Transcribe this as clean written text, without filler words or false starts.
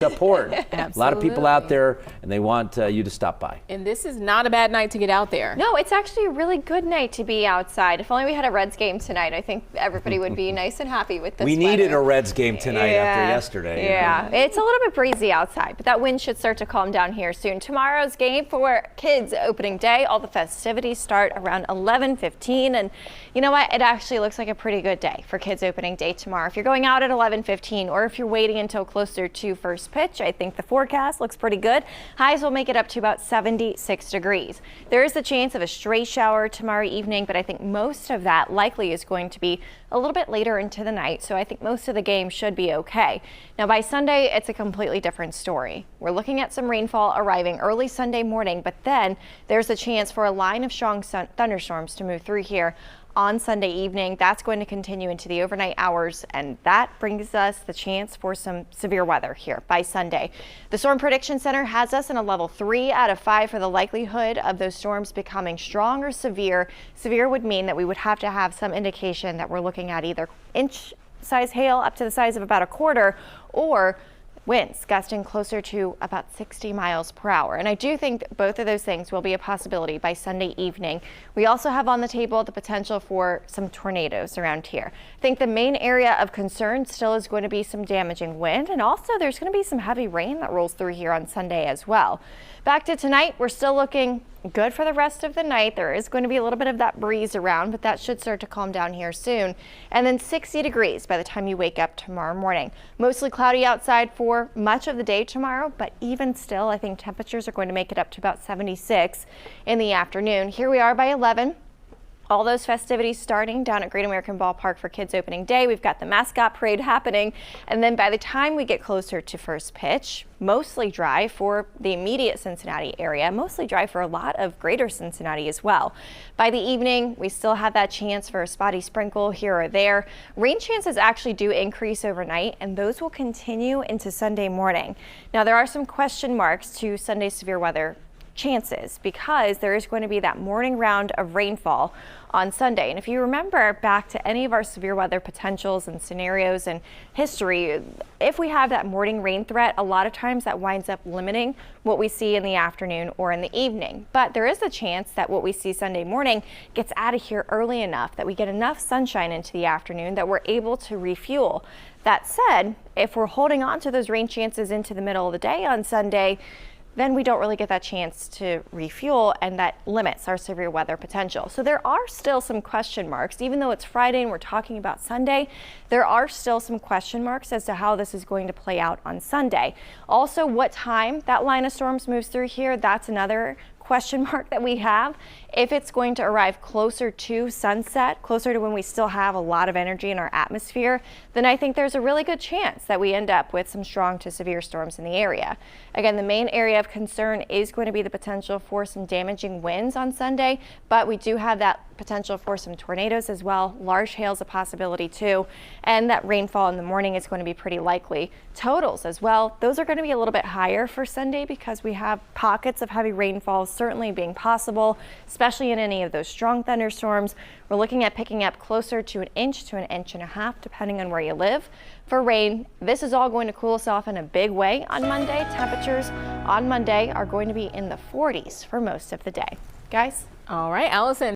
support. A lot of people out there, and they want you to stop by. And this is not a bad night to get out there. No, it's actually a really good night to be outside. If only we had a Reds game tonight, I think everybody would be nice and happy with this We weather. needed a Reds game tonight after yesterday. Yeah, it's a little bit breezy outside, but that wind should start to calm down here soon. Tomorrow's game for kids opening day, all the festivities start around 11:15, and you know what? It actually looks like a pretty good day for kids opening day tomorrow. If you're going out at 11:15 or if you're waiting until closer to first pitch, I think the forecast looks pretty good. Highs will make it up to about 76 degrees. There is a chance of a stray shower tomorrow evening, but I think most of that likely is going to be a little bit later into the night, so I think most of the game should be okay. Now by Sunday, it's a completely different story. We're looking at some rainfall arriving early Sunday morning, but then there's a chance for a line of strong thunderstorms to move through here on Sunday evening. That's going to continue into the overnight hours, and that brings us the chance for some severe weather here by Sunday. The Storm Prediction Center has us in a level 3 out of 5 for the likelihood of those storms becoming strong or severe. Severe would mean that we would have to have some indication that we're looking at either inch-size hail up to the size of about a quarter, or winds gusting closer to about 60 miles per hour. And I do think both of those things will be a possibility by Sunday evening. We also have on the table the potential for some tornadoes around here. I think the main area of concern still is going to be some damaging wind, and also there's going to be some heavy rain that rolls through here on Sunday as well. Back to tonight, we're still looking good for the rest of the night. There is going to be a little bit of that breeze around, but that should start to calm down here soon. And then 60 degrees by the time you wake up tomorrow morning. Mostly cloudy outside for much of the day tomorrow, but even still, I think temperatures are going to make it up to about 76 in the afternoon. Here we are by 11. All those festivities starting down at Great American Ballpark for kids opening day. We've got the mascot parade happening, and then by the time we get closer to first pitch, mostly dry for the immediate Cincinnati area, mostly dry for a lot of greater Cincinnati as well. By the evening, we still have that chance for a spotty sprinkle here or there. Rain chances actually do increase overnight, and those will continue into Sunday morning. Now, there are some question marks to Sunday's severe weather chances because there is going to be that morning round of rainfall on Sunday. And if you remember back to any of our severe weather potentials and scenarios and history, if we have that morning rain threat, a lot of times that winds up limiting what we see in the afternoon or in the evening. But there is a chance that what we see Sunday morning gets out of here early enough that we get enough sunshine into the afternoon that we're able to refuel. That said, if we're holding on to those rain chances into the middle of the day on Sunday, then we don't really get that chance to refuel, and that limits our severe weather potential. So there are still some question marks. Even though it's Friday and we're talking about Sunday, there are still some question marks as to how this is going to play out on Sunday. Also, what time that line of storms moves through here, that's another question mark that we have. If it's going to arrive closer to sunset, closer to when we still have a lot of energy in our atmosphere, then I think there's a really good chance that we end up with some strong to severe storms in the area. Again, the main area of concern is going to be the potential for some damaging winds on Sunday, but we do have that potential for some tornadoes as well. Large hail is a possibility too, and that rainfall in the morning is going to be pretty likely. Totals as well, those are going to be a little bit higher for Sunday because we have pockets of heavy rainfall certainly being possible, especially in any of those strong thunderstorms. We're looking at picking up closer to an inch to an inch and a half, depending on where you live. For rain, this is all going to cool us off in a big way on Monday. Temperatures on Monday are going to be in the 40s for most of the day. Guys? All right, Allison.